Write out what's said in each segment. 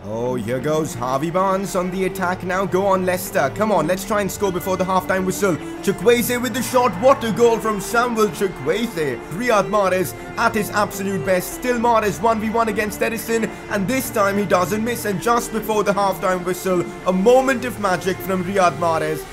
Oh, here goes Harvey Barnes on the attack now. Go on, Leicester. Come on, let's try and score before the halftime whistle. Chukwueze with the shot. What a goal from Samuel Chukwueze. Riyad Mahrez at his absolute best. Still Mahrez 1v1 against Edison. And this time he doesn't miss. And just before the halftime whistle, a moment of magic from Riyad Mahrez.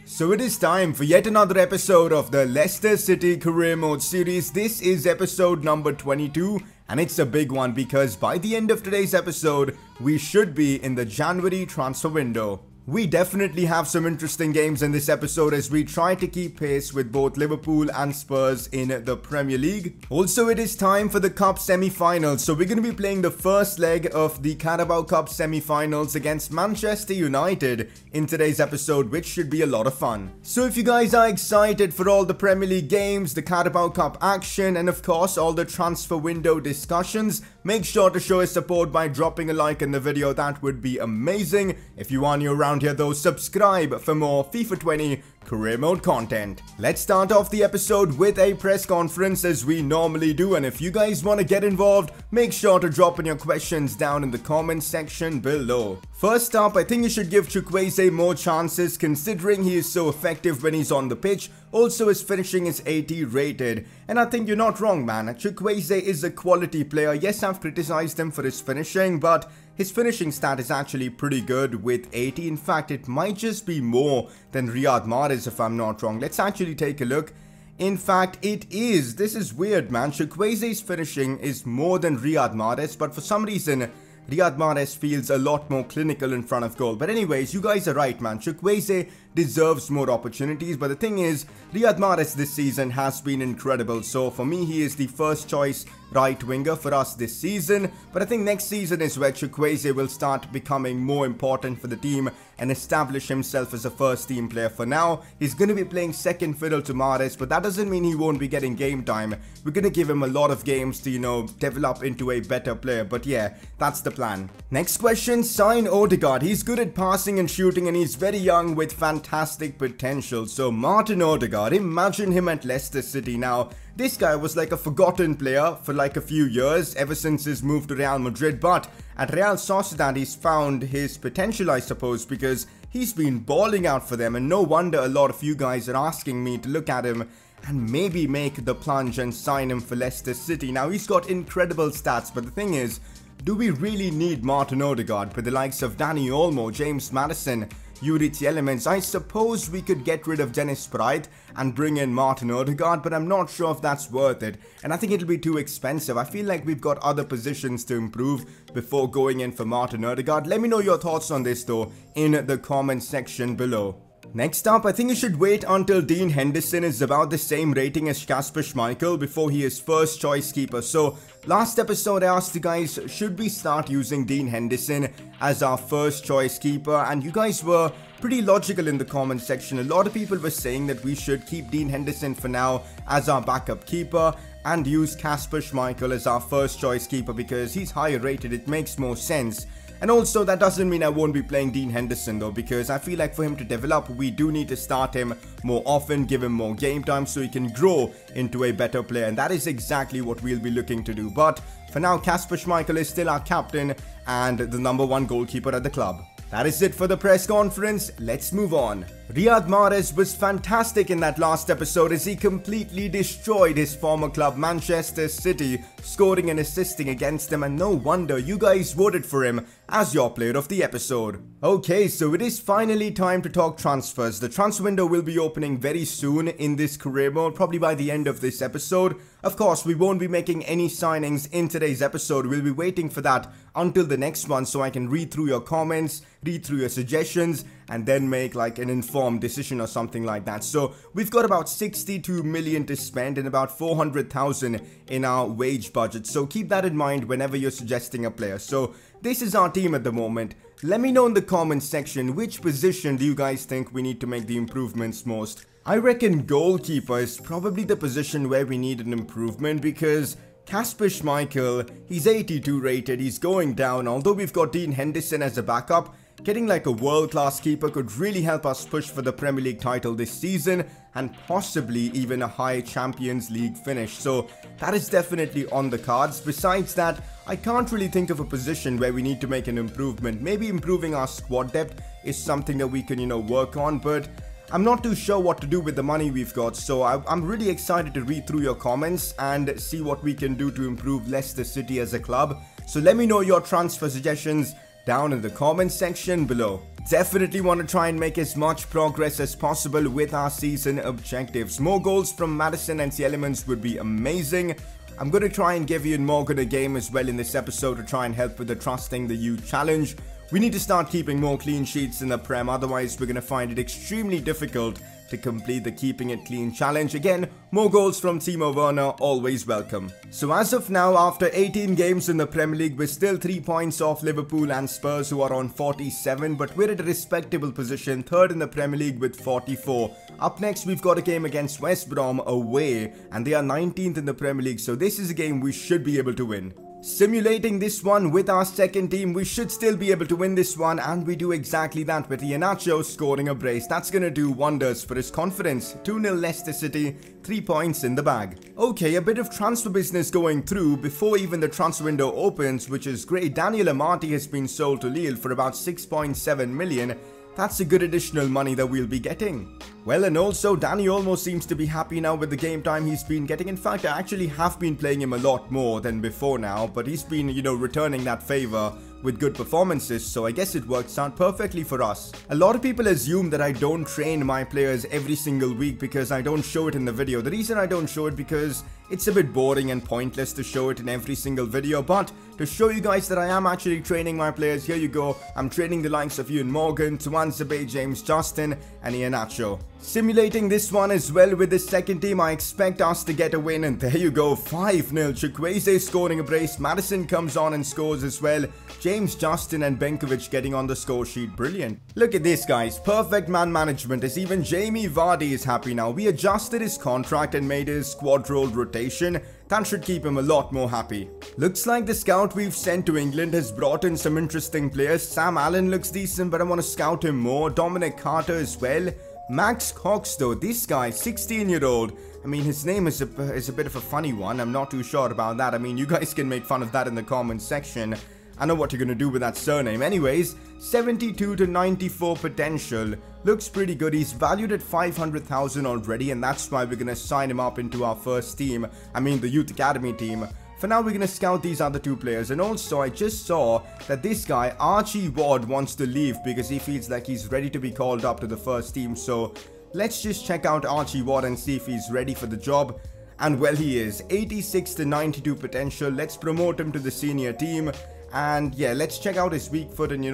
So it is time for yet another episode of the Leicester City Career Mode series. This is episode number 22 and it's a big one because by the end of today's episode, we should be in the January transfer window. We definitely have some interesting games in this episode as we try to keep pace with both Liverpool and Spurs in the Premier League. Also, it is time for the Cup semi-finals. So we're going to be playing the first leg of the Carabao Cup semi-finals against Manchester United in today's episode, which should be a lot of fun. So if you guys are excited for all the Premier League games, the Carabao Cup action, and of course all the transfer window discussions, make sure to show us support by dropping a like in the video. That would be amazing. If you are new around here though, subscribe for more FIFA 20 career mode content. Let's start off the episode with a press conference as we normally do, and if you guys want to get involved, make sure to drop in your questions down in the comment section below. First up, I think you should give Chukwueze more chances considering he is so effective when he's on the pitch. Also his finishing is 80 rated, and I think you're not wrong, man. Chukwueze is a quality player. Yes, I've criticized him for his finishing, but his finishing stat is actually pretty good with 80. In fact, it might just be more than Riyad Mahrez if I'm not wrong. Let's actually take a look. In fact, it is. This is weird, man. Chukwueze's finishing is more than Riyad Mahrez, but for some reason, Riyad Mahrez feels a lot more clinical in front of goal. But anyways, you guys are right, man. Chukwueze deserves more opportunities. But the thing is, Riyad Mahrez this season has been incredible. So for me, he is the first choice right winger for us this season. But I think next season is where Chukwueze will start becoming more important for the team and establish himself as a first team player. For now, he's going to be playing second fiddle to Mahrez, but that doesn't mean he won't be getting game time. We're going to give him a lot of games to, develop into a better player. But yeah, that's the plan. Next question, sign Odegaard. He's good at passing and shooting and he's very young with fantastic potential. So Martin Odegaard, imagine him at Leicester City. Now, this guy was like a forgotten player for like a few years ever since his move to Real Madrid, but at Real Sociedad he's found his potential, I suppose, because he's been balling out for them, and no wonder a lot of you guys are asking me to look at him and maybe make the plunge and sign him for Leicester City. Now, he's got incredible stats, but the thing is, do we really need Martin Odegaard with the likes of Danny Olmo, James Maddison, Yuri Tielemans? I suppose we could get rid of Dennis Pride and bring in Martin Odegaard, but I'm not sure if that's worth it, and I think it'll be too expensive. I feel like we've got other positions to improve before going in for Martin Odegaard. Let me know your thoughts on this though in the comment section below. Next up, I think you should wait until Dean Henderson is about the same rating as Kasper Schmeichel before he is first choice keeper. So last episode I asked you guys, should we start using Dean Henderson as our first choice keeper, and you guys were pretty logical in the comment section. A lot of people were saying that we should keep Dean Henderson for now as our backup keeper and use Kasper Schmeichel as our first choice keeper because he's higher rated. It makes more sense. And also, that doesn't mean I won't be playing Dean Henderson though, because I feel like for him to develop, we do need to start him more often, give him more game time so he can grow into a better player, and that is exactly what we'll be looking to do. But for now, Kasper Schmeichel is still our captain and the #1 goalkeeper at the club. That is it for the press conference. Let's move on. Riyad Mahrez was fantastic in that last episode as he completely destroyed his former club Manchester City, scoring and assisting against them, and no wonder you guys voted for him as your player of the episode. Okay, so it is finally time to talk transfers. The transfer window will be opening very soon in this career mode, probably by the end of this episode. Of course, we won't be making any signings in today's episode. We'll be waiting for that until the next one so I can read through your comments, read through your suggestions, and then make like an informed decision or something like that. So we've got about 62 million to spend and about 400,000 in our wage budget. So keep that in mind whenever you're suggesting a player. So this is our team at the moment. Let me know in the comments section which position do you guys think we need to make the improvements most. I reckon goalkeeper is probably the position where we need an improvement because Kasper Schmeichel, he's 82 rated, he's going down. Although we've got Dean Henderson as a backup, Getting like a world-class keeper could really help us push for the Premier League title this season and possibly even a high Champions League finish. So that is definitely on the cards. Besides that, I can't really think of a position where we need to make an improvement. Maybe improving our squad depth is something that we can, work on, but I'm not too sure what to do with the money we've got. So I'm really excited to read through your comments and see what we can do to improve Leicester City as a club. So let me know your transfer suggestions down in the comment section below. Definitely want to try and make as much progress as possible with our season objectives. More goals from Maddison and the Elements would be amazing. I'm going to try and give Ian Morgan a game as well in this episode to try and help with the Trusting the Youth challenge. We need to start keeping more clean sheets in the Prem, otherwise we're going to find it extremely difficult to complete the Keeping It Clean challenge. Again, more goals from Timo Werner, always welcome. So as of now, after 18 games in the Premier League, we're still 3 points off Liverpool and Spurs, who are on 47, but we're at a respectable position, third in the Premier League with 44. Up next, we've got a game against West Brom away, and they are 19th in the Premier League, so this is a game we should be able to win. Simulating this one with our second team, we should still be able to win this one, and we do exactly that with Iheanacho scoring a brace. That's going to do wonders for his confidence. 2-0 Leicester City, 3 points in the bag. Okay, a bit of transfer business going through before even the transfer window opens, which is great. Daniel Amati has been sold to Lille for about 6.7 million. That's a good additional money that we'll be getting. Well, and also Danny almost seems to be happy now with the game time he's been getting. In fact, I actually have been playing him a lot more than before now, but he's been, returning that favor with good performances, so I guess it works out perfectly for us. A lot of people assume that I don't train my players every single week because I don't show it in the video. The reason I don't show it because it's a bit boring and pointless to show it in every single video, but to show you guys that I am actually training my players, here you go. I'm training the likes of Ian Morgan, Tuanzebe, James Justin, and Iheanacho. Simulating this one as well with the second team, I expect us to get a win, and there you go, 5-0. Chukwueze scoring a brace, Maddison comes on and scores as well. James Justin and Benkovic getting on the score sheet, brilliant. Look at this, guys, perfect man management, as even Jamie Vardy is happy now. We adjusted his contract and made his squad role rotation. That should keep him a lot more happy. Looks like the scout we've sent to England has brought in some interesting players. Sam Allen looks decent, but I want to scout him more. Dominic Carter as well. Max Cox though, this guy, 16-year-old. I mean, his name is a bit of a funny one. I'm not too sure about that. I mean, you guys can make fun of that in the comments section. I know what you're going to do with that surname. Anyways, 72 to 94 potential. Looks pretty good. He's valued at 500,000 already, and that's why we're going to sign him up into our first team. I mean, the Youth Academy team. For now, we're going to scout these other two players. And also, I just saw that this guy, Archie Ward, wants to leave because he feels like he's ready to be called up to the first team. So, let's just check out Archie Ward and see if he's ready for the job. And well, he is. 86 to 92 potential. Let's promote him to the senior team. And yeah, let's check out his weak foot and,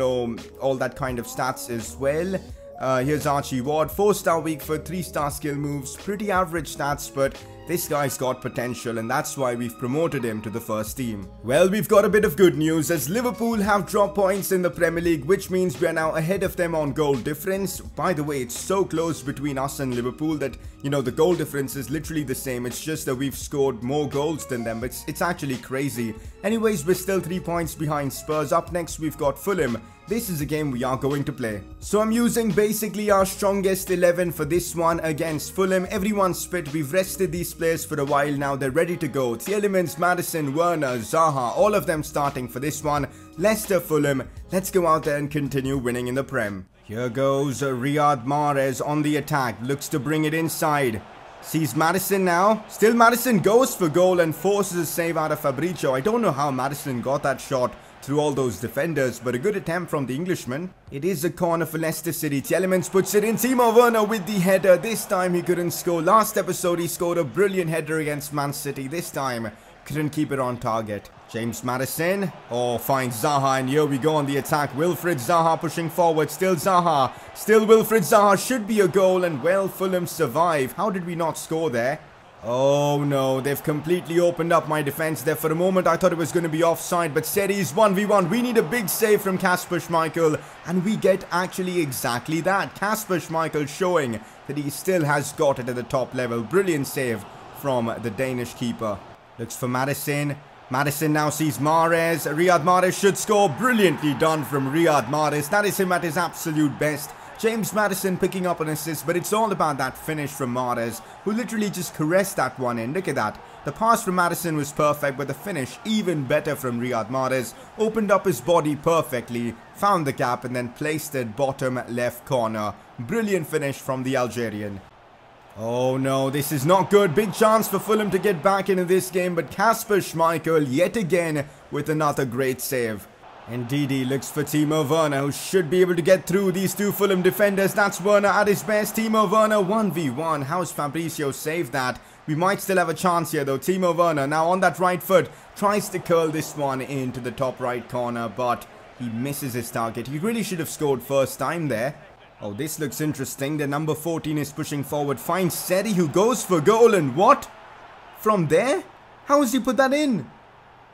all that kind of stats as well. Here's Archie Ward, 4-star weak foot, 3-star skill moves, pretty average stats, but this guy's got potential, and that's why we've promoted him to the first team. Well, we've got a bit of good news as Liverpool have dropped points in the Premier League, which means we are now ahead of them on goal difference. By the way, it's so close between us and Liverpool that, the goal difference is literally the same. It's just that we've scored more goals than them, but it's actually crazy. Anyways, we're still 3 points behind Spurs. Up next, we've got Fulham. This is a game we are going to play. So I'm using basically our strongest 11 for this one against Fulham. Everyone's fit. We've rested these players for a while now. They're ready to go. Tielemans, Maddison, Werner, Zaha, all of them starting for this one. Leicester, Fulham. Let's go out there and continue winning in the Prem. Here goes Riyad Mahrez on the attack. Looks to bring it inside. Sees Maddison now. Still Maddison goes for goal and forces a save out of Fabrizio. I don't know how Maddison got that shot through all those defenders, but a good attempt from the Englishman. It is a corner for Leicester City. Tielemans puts it in. Timo Werner with the header. This time he couldn't score. Last episode he scored a brilliant header against Man City. This time couldn't keep it on target. James Maddison. Oh, finds Zaha, and here we go on the attack. Wilfried Zaha pushing forward. Still Zaha. Still Wilfried Zaha. Should be a goal, and well, Fulham survive. How did we not score there? Oh no, they've completely opened up my defense there. For a moment I thought it was going to be offside, but Seri's 1v1. We need a big save from Kasper Schmeichel, and we get actually exactly that. Kasper Schmeichel showing that he still has got it at the top level. Brilliant save from the Danish keeper. Looks for Maddison. Maddison now sees Mahrez. Riyad Mahrez should score. Brilliantly done from Riyad Mahrez. That is him at his absolute best. James Maddison picking up an assist, but it's all about that finish from Mahrez, who literally just caressed that one in. Look at that. The pass from Maddison was perfect, but the finish even better from Riyad Mahrez. Opened up his body perfectly, found the gap, and then placed it bottom left corner. Brilliant finish from the Algerian. Oh no, this is not good. Big chance for Fulham to get back into this game, but Kasper Schmeichel yet again with another great save. Indeed, he looks for Timo Werner, who should be able to get through these two Fulham defenders. That's Werner at his best. Timo Werner 1v1. How's Fabrizio saved that? We might still have a chance here though. Timo Werner now on that right foot tries to curl this one into the top right corner, but he misses his target. He really should have scored first time there. Oh, this looks interesting. The number 14 is pushing forward. Finds Seri, who goes for goal. And what? From there? How has he put that in?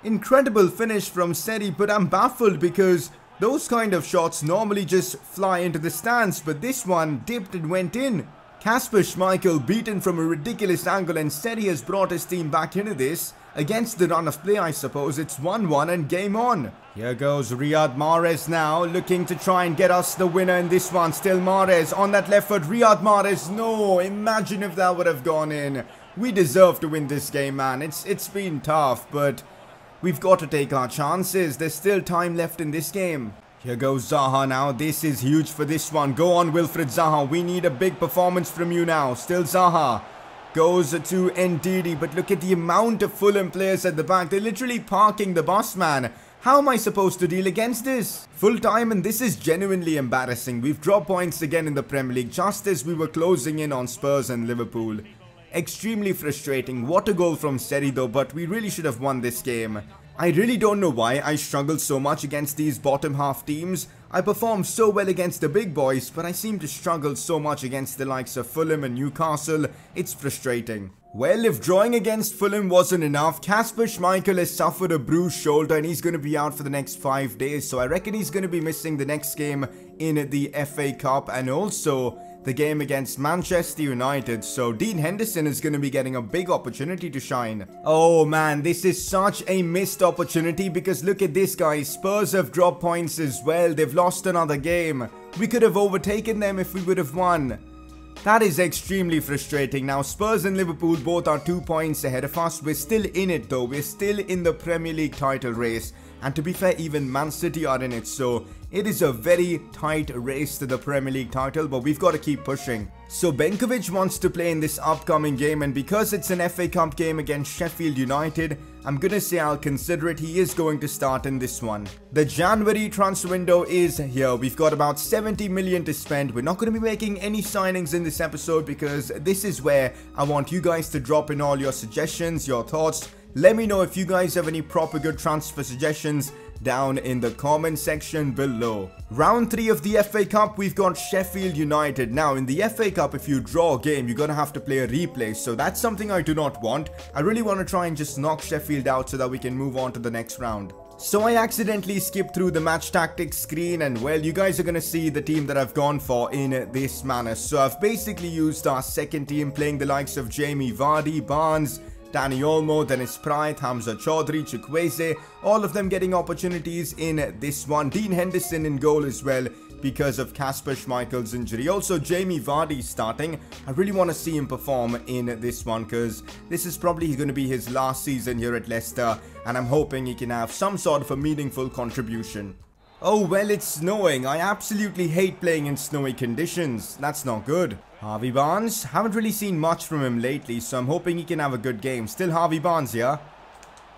Incredible finish from Seri, but I'm baffled because those kind of shots normally just fly into the stands, but this one dipped and went in. Kasper Schmeichel beaten from a ridiculous angle, and Seri has brought his team back into this. Against the run of play, I suppose. It's 1-1 and game on. Here goes Riyad Mahrez now, looking to try and get us the winner in this one. Still Mahrez on that left foot. Riyad Mahrez, no, imagine if that would have gone in. We deserve to win this game, man. It's been tough, but we've got to take our chances. There's still time left in this game. Here goes Zaha now. This is huge for this one. Go on, Wilfried Zaha. We need a big performance from you now. Still Zaha. Goes to Ndidi, but look at the amount of Fulham players at the back. They're literally parking the bus, man. How am I supposed to deal against this? Full time, and this is genuinely embarrassing. We've dropped points again in the Premier League, just as we were closing in on Spurs and Liverpool. Extremely frustrating. What a goal from Seri though, but we really should have won this game. I really don't know why I struggle so much against these bottom half teams. I perform so well against the big boys, but I seem to struggle so much against the likes of Fulham and Newcastle. It's frustrating. Well, if drawing against Fulham wasn't enough, Kasper Schmeichel has suffered a bruised shoulder and he's going to be out for the next 5 days. So I reckon he's going to be missing the next game in the FA Cup and also the game against Manchester United. So Dean Henderson is going to be getting a big opportunity to shine. Oh man, this is such a missed opportunity because look at this, guys. Spurs have dropped points as well. They've lost another game. We could have overtaken them if we would have won. That is extremely frustrating. Now Spurs and Liverpool both are 2 points ahead of us. We're still in it though. We're still in the Premier League title race. And to be fair, even Man City are in it. So it is a very tight race to the Premier League title, but we've got to keep pushing. So Benkovic wants to play in this upcoming game, and because it's an FA Cup game against Sheffield United, I'm gonna say I'll consider it. He is going to start in this one. The January transfer window is here. We've got about 70 million to spend. We're not going to be making any signings in this episode because this is where I want you guys to drop in all your suggestions, your thoughts. Let me know if you guys have any proper good transfer suggestions down in the comment section below. Round 3 of the FA Cup, we've got Sheffield United. Now in the FA Cup, if you draw a game, you're gonna have to play a replay, so that's something I do not want. I really want to try and just knock Sheffield out so that we can move on to the next round. So I accidentally skipped through the match tactics screen, and well, you guys are gonna see the team that I've gone for in this manner. So I've basically used our second team, playing the likes of Jamie Vardy, Barnes, Danny Olmo, Dennis Praet, Hamza Chaudhry, Chukwueze, all of them getting opportunities in this one. Dean Henderson in goal as well because of Kasper Schmeichel's injury. Also, Jamie Vardy starting. I really want to see him perform in this one because this is probably going to be his last season here at Leicester, and I'm hoping he can have some sort of a meaningful contribution. Oh, well, it's snowing. I absolutely hate playing in snowy conditions. That's not good. Harvey Barnes. Haven't really seen much from him lately, so I'm hoping he can have a good game. Still Harvey Barnes here.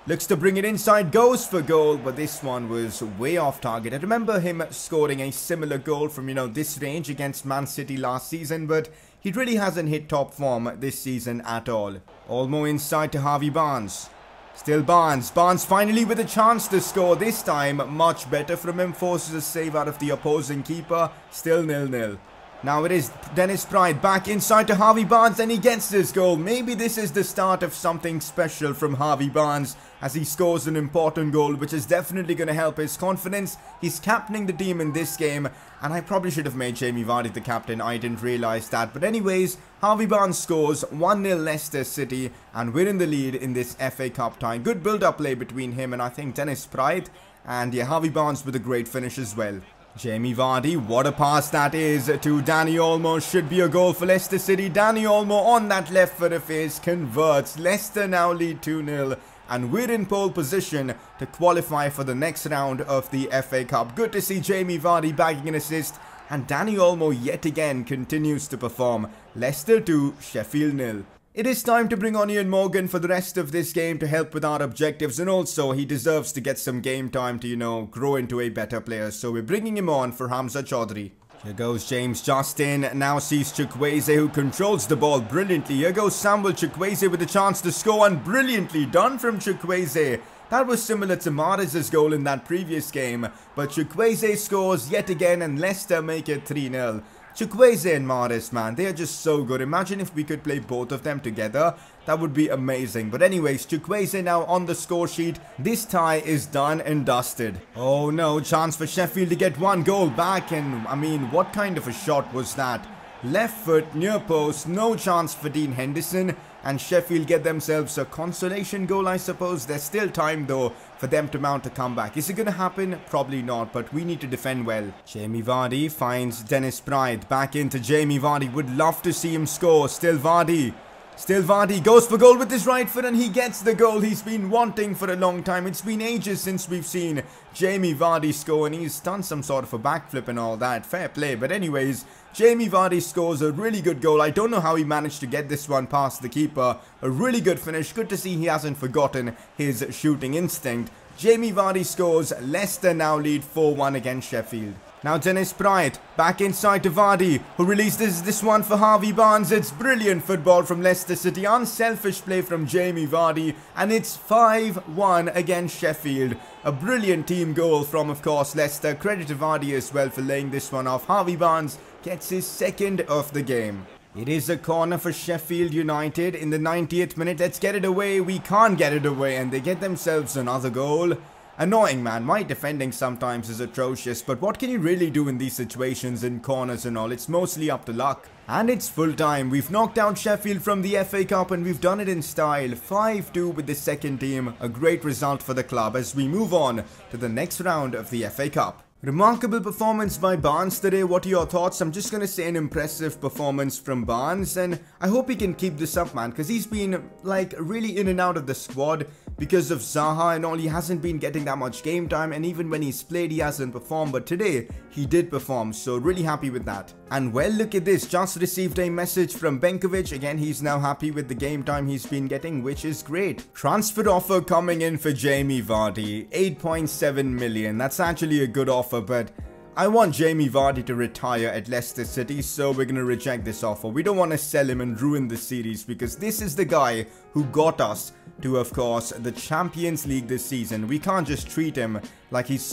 Looks to bring it inside. Goes for goal, but this one was way off target. I remember him scoring a similar goal from, this range against Man City last season, but he really hasn't hit top form this season at all. Olmo inside to Harvey Barnes. Still Barnes. Barnes finally with a chance to score. This time, much better from him. Forces a save out of the opposing keeper. Still 0-0. Now it is Dennis Pride back inside to Harvey Barnes, and he gets this goal. Maybe this is the start of something special from Harvey Barnes as he scores an important goal, which is definitely going to help his confidence. He's captaining the team in this game, and I probably should have made Jamie Vardy the captain. I didn't realize that. But anyways, Harvey Barnes scores 1-0 Leicester City, and we're in the lead in this FA Cup tie. Good build-up play between him and I think Dennis Pride. And yeah, Harvey Barnes with a great finish as well. Jamie Vardy, what a pass that is to Dani Olmo. Should be a goal for Leicester City. Dani Olmo on that left foot of his converts. Leicester now lead 2-0. And we're in pole position to qualify for the next round of the FA Cup. Good to see Jamie Vardy bagging an assist. And Dani Olmo yet again continues to perform. Leicester 2, Sheffield 0. It is time to bring on Ian Morgan for the rest of this game to help with our objectives, and also he deserves to get some game time to, you know, grow into a better player. So we're bringing him on for Hamza Chaudhry. Here goes James Justin, now sees Chukwueze who controls the ball brilliantly. Here goes Samuel Chukwueze with a chance to score, and brilliantly done from Chukwueze. That was similar to Mahrez's goal in that previous game, but Chukwueze scores yet again and Leicester make it 3-0. Chukwueze and Mahrez, man, they are just so good. Imagine if we could play both of them together. That would be amazing. But anyways, Chukwueze now on the score sheet. This tie is done and dusted. Oh no, chance for Sheffield to get one goal back. And I mean, what kind of a shot was that? Left foot, near post, no chance for Dean Henderson. And Sheffield get themselves a consolation goal, I suppose. There's still time, though, for them to mount a comeback. Is it going to happen? Probably not, but we need to defend well. Jamie Vardy finds Dennis Pride. Back into Jamie Vardy. Would love to see him score. Still Vardy. Still Vardy goes for goal with his right foot, and he gets the goal he's been wanting for a long time. It's been ages since we've seen Jamie Vardy score, and he's done some sort of a backflip and all that. Fair play. But anyways, Jamie Vardy scores a really good goal. I don't know how he managed to get this one past the keeper. A really good finish. Good to see he hasn't forgotten his shooting instinct. Jamie Vardy scores. Leicester now lead 4-1 against Sheffield. Now Dennis Pride back inside to Vardy, who releases this one for Harvey Barnes. It's brilliant football from Leicester City. Unselfish play from Jamie Vardy. And it's 5-1 against Sheffield. A brilliant team goal from, of course, Leicester. Credit to Vardy as well for laying this one off. Harvey Barnes gets his second of the game. It is a corner for Sheffield United in the 90th minute. Let's get it away. We can't get it away, and they get themselves another goal. Annoying, man. My defending sometimes is atrocious, but what can you really do in these situations, in corners and all? It's mostly up to luck. And it's full time. We've knocked out Sheffield from the FA Cup, and we've done it in style. 5-2 with the second team. A great result for the club as we move on to the next round of the FA Cup. Remarkable performance by Barnes today. What are your thoughts? I'm just going to say an impressive performance from Barnes, and I hope he can keep this up, man, because he's been like really in and out of the squad because of Zaha and all. He hasn't been getting that much game time, and even when he's played he hasn't performed, but today he did perform, so really happy with that. And well, look at this, just received a message from Benkovic. Again, he's now happy with the game time he's been getting, which is great. Transfer offer coming in for Jamie Vardy, 8.7 million. That's actually a good offer, but I want Jamie Vardy to retire at Leicester City, so we're going to reject this offer. We don't want to sell him and ruin the series, because this is the guy who got us to, of course, the Champions League this season. We can't just treat him like he's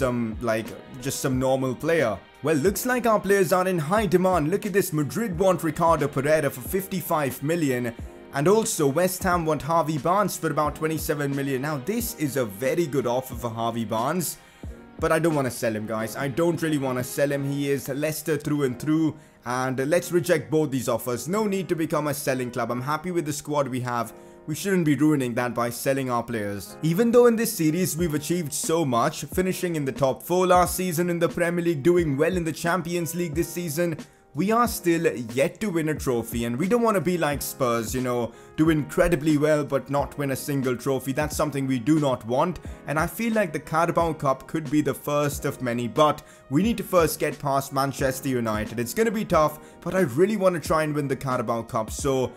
just some normal player. Well, looks like our players are in high demand. Look at this, Madrid want Ricardo Pereira for 55 million. And also West Ham want Harvey Barnes for about 27 million. Now, this is a very good offer for Harvey Barnes. But I don't want to sell him, guys. I don't really want to sell him. He is Leicester through and through. And let's reject both these offers. No need to become a selling club. I'm happy with the squad we have. We shouldn't be ruining that by selling our players. Even though in this series we've achieved so much, finishing in the top 4 last season in the Premier League, doing well in the Champions League this season, we are still yet to win a trophy, and we don't want to be like Spurs, you know, do incredibly well but not win a single trophy. That's something we do not want, and I feel like the Carabao Cup could be the first of many, but we need to first get past Manchester United. It's going to be tough, but I really want to try and win the Carabao Cup, so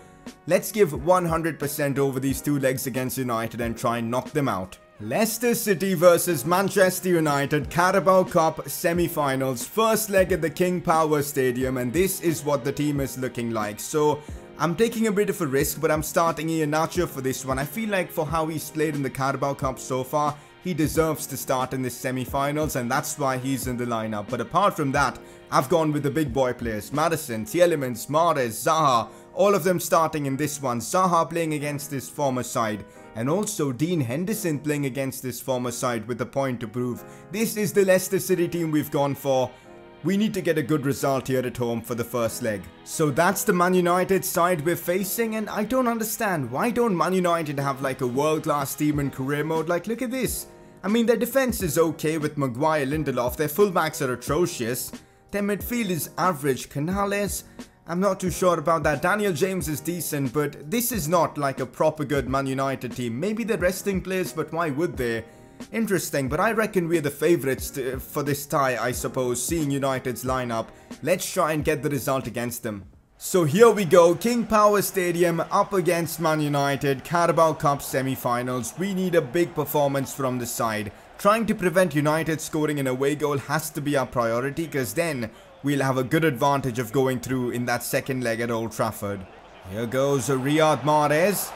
let's give 100% over these 2 legs against United and try and knock them out. Leicester City versus Manchester United, Carabao Cup semi-finals, first leg at the King Power Stadium, and this is what the team is looking like. So I'm taking a bit of a risk, but I'm starting Iheanacho for this one. I feel like for how he's played in the Carabao Cup so far, he deserves to start in the semi-finals, and that's why he's in the lineup. But apart from that, I've gone with the big boy players. Maddison, Tielemans, Mahrez, Zaha. All of them starting in this one. Zaha playing against this former side. And also Dean Henderson playing against this former side with a point to prove. This is the Leicester City team we've gone for. We need to get a good result here at home for the first leg. So that's the Man United side we're facing, and I don't understand. Why don't Man United have like a world-class team in career mode? Like, look at this. I mean, their defense is okay with Maguire, Lindelof. Their fullbacks are atrocious. Their midfield is average. Canales, I'm not too sure about that. Daniel James is decent, but this is not like a proper good Man United team. Maybe they're resting players, but why would they? Interesting, but I reckon we're the favourites for this tie, I suppose, seeing United's lineup. Let's try and get the result against them. So here we go, King Power Stadium up against Man United, Carabao Cup semi-finals. We need a big performance from the side. Trying to prevent United scoring an away goal has to be our priority, because then we'll have a good advantage of going through in that second leg at Old Trafford. Here goes Riyad Mahrez.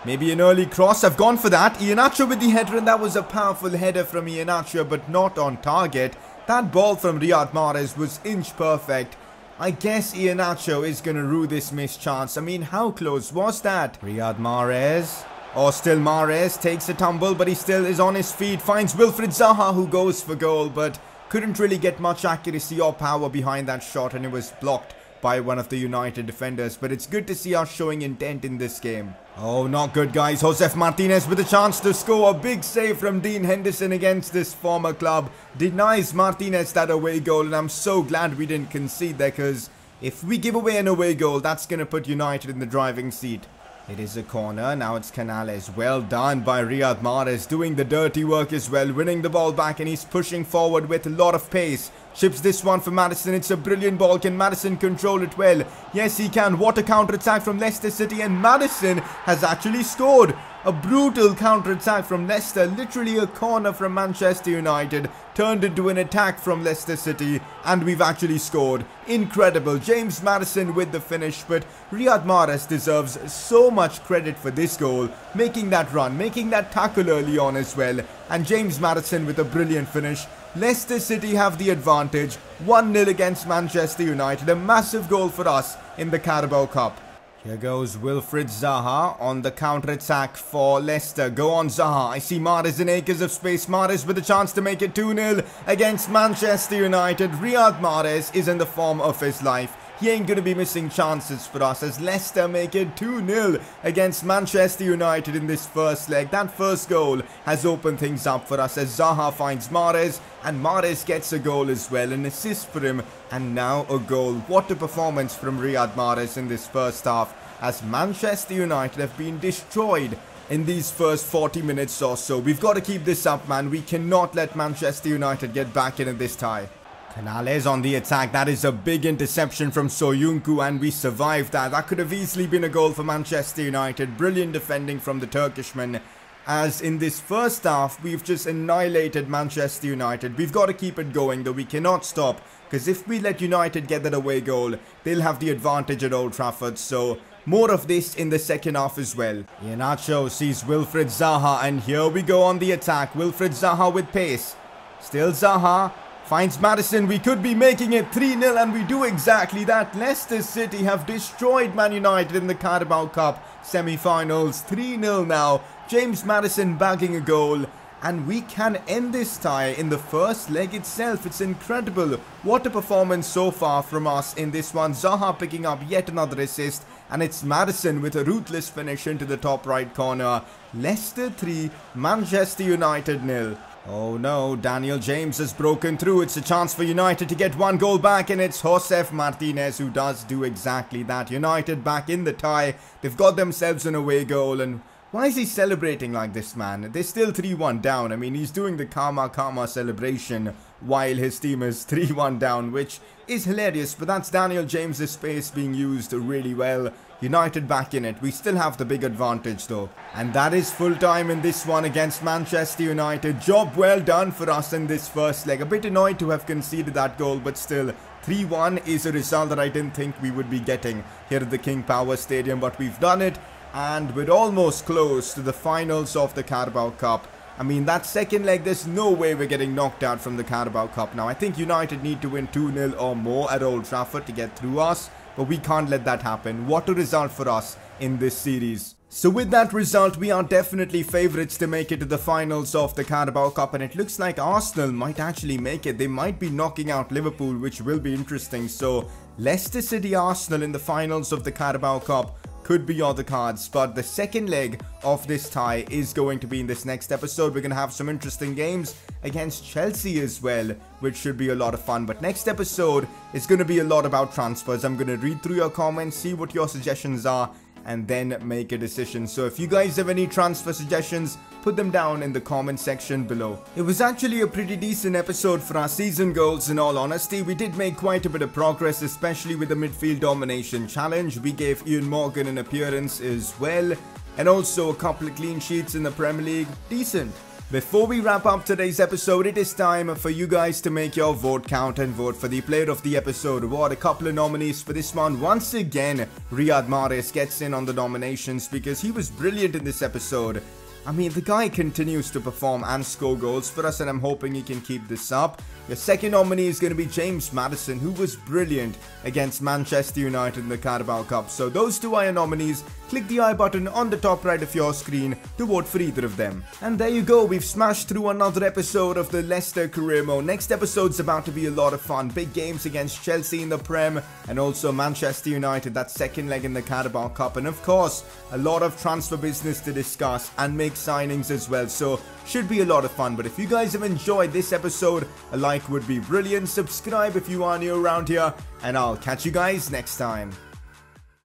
Maybe an early cross. I've gone for that. Iheanacho with the header, and that was a powerful header from Iheanacho, but not on target. That ball from Riyad Mahrez was inch perfect. I guess Iheanacho is going to rue this missed chance. I mean, how close was that? Riyad Mahrez. Oh, still Mahrez takes a tumble, but he still is on his feet. Finds Wilfried Zaha, who goes for goal, but couldn't really get much accuracy or power behind that shot, and it was blocked by one of the United defenders. But it's good to see us showing intent in this game. Oh, not good, guys. Josef Martinez with a chance to score. A big save from Dean Henderson against this former club. Denies Martinez that away goal, and I'm so glad we didn't concede there, because if we give away an away goal, that's going to put United in the driving seat. It is a corner. Now it's Canales. Well done by Riyad Mahrez, doing the dirty work as well, winning the ball back, and he's pushing forward with a lot of pace. Chips this one for Maddison. It's a brilliant ball. Can Maddison control it well? Yes, he can. What a counter-attack from Leicester City, and Maddison has actually scored. A brutal counter-attack from Leicester. Literally a corner from Manchester United turned into an attack from Leicester City, and we've actually scored. Incredible. James Maddison with the finish, but Riyad Mahrez deserves so much credit for this goal. Making that run, making that tackle early on as well, and James Maddison with a brilliant finish. Leicester City have the advantage. 1-0 against Manchester United. A massive goal for us in the Carabao Cup. Here goes Wilfried Zaha on the counter-attack for Leicester. Go on, Zaha. I see Mahrez in acres of space. Mahrez with a chance to make it 2-0 against Manchester United. Riyad Mahrez is in the form of his life. He ain't going to be missing chances for us as Leicester make it 2-0 against Manchester United in this first leg. That first goal has opened things up for us as Zaha finds Mahrez, and Mahrez gets a goal as well, an assist for him, and now a goal. What a performance from Riyad Mahrez in this first half, as Manchester United have been destroyed in these first 40 minutes or so. We've got to keep this up, man. We cannot let Manchester United get back in this tie. Canales on the attack. That is a big interception from Soyuncu, and we survived that. That could have easily been a goal for Manchester United. Brilliant defending from the Turkishman. As in this first half, we've just annihilated Manchester United. We've got to keep it going, though. We cannot stop, because if we let United get that away goal, they'll have the advantage at Old Trafford. So more of this in the second half as well. Iheanacho sees Wilfried Zaha, and here we go on the attack. Wilfried Zaha with pace. Still Zaha. Finds Maddison. We could be making it 3-0, and we do exactly that. Leicester City have destroyed Man United in the Carabao Cup semi-finals. 3-0 now. James Maddison bagging a goal, and we can end this tie in the first leg itself. It's incredible. What a performance so far from us in this one. Zaha picking up yet another assist, and it's Maddison with a ruthless finish into the top right corner. Leicester 3, Manchester United 0. Oh no, Daniel James has broken through. It's a chance for United to get one goal back, and it's Josef Martinez who does do exactly that. United back in the tie. They've got themselves an away goal, and why is he celebrating like this, man? They're still 3-1 down. I mean, he's doing the karma celebration while his team is 3-1 down, which is hilarious, but that's Daniel James's space being used really well. United back in it. We still have the big advantage though. And that is full time in this one against Manchester United. Job well done for us in this first leg. A bit annoyed to have conceded that goal, but still 3-1 is a result that I didn't think we would be getting here at the King Power Stadium, but we've done it, and we're almost close to the finals of the Carabao Cup. I mean, that second leg, there's no way we're getting knocked out from the Carabao Cup now. I think United need to win 2-0 or more at Old Trafford to get through us, but we can't let that happen. What a result for us in this series. So with that result, we are definitely favourites to make it to the finals of the Carabao Cup, and it looks like Arsenal might actually make it. They might be knocking out Liverpool, which will be interesting. So Leicester City Arsenal in the finals of the Carabao Cup could be on the cards, but the second leg of this tie is going to be in this next episode. We're going to have some interesting games against Chelsea as well, which should be a lot of fun. But next episode is going to be a lot about transfers. I'm going to read through your comments, see what your suggestions are, and then make a decision. So if you guys have any transfer suggestions, put them down in the comment section below. It was actually a pretty decent episode for our season goals. In all honesty, we did make quite a bit of progress, especially with the midfield domination challenge. We gave Ian Morgan an appearance as well, and also a couple of clean sheets in the Premier League. Decent. Before we wrap up today's episode, it is time for you guys to make your vote count and vote for the player of the episode award. A couple of nominees for this one. Once again, Riyad Mahrez gets in on the nominations because he was brilliant in this episode. I mean, the guy continues to perform and score goals for us, and I'm hoping he can keep this up. Your second nominee is going to be James Maddison, who was brilliant against Manchester United in the Carabao Cup. So those two are your nominees. Click the I button on the top right of your screen to vote for either of them. And there you go, we've smashed through another episode of the Leicester career mode. Next episode's about to be a lot of fun. Big games against Chelsea in the Prem, and also Manchester United, that second leg in the Carabao Cup. And of course, a lot of transfer business to discuss and make signings as well. So should be a lot of fun. But if you guys have enjoyed this episode, a like would be brilliant. Subscribe if you are new around here, and I'll catch you guys next time.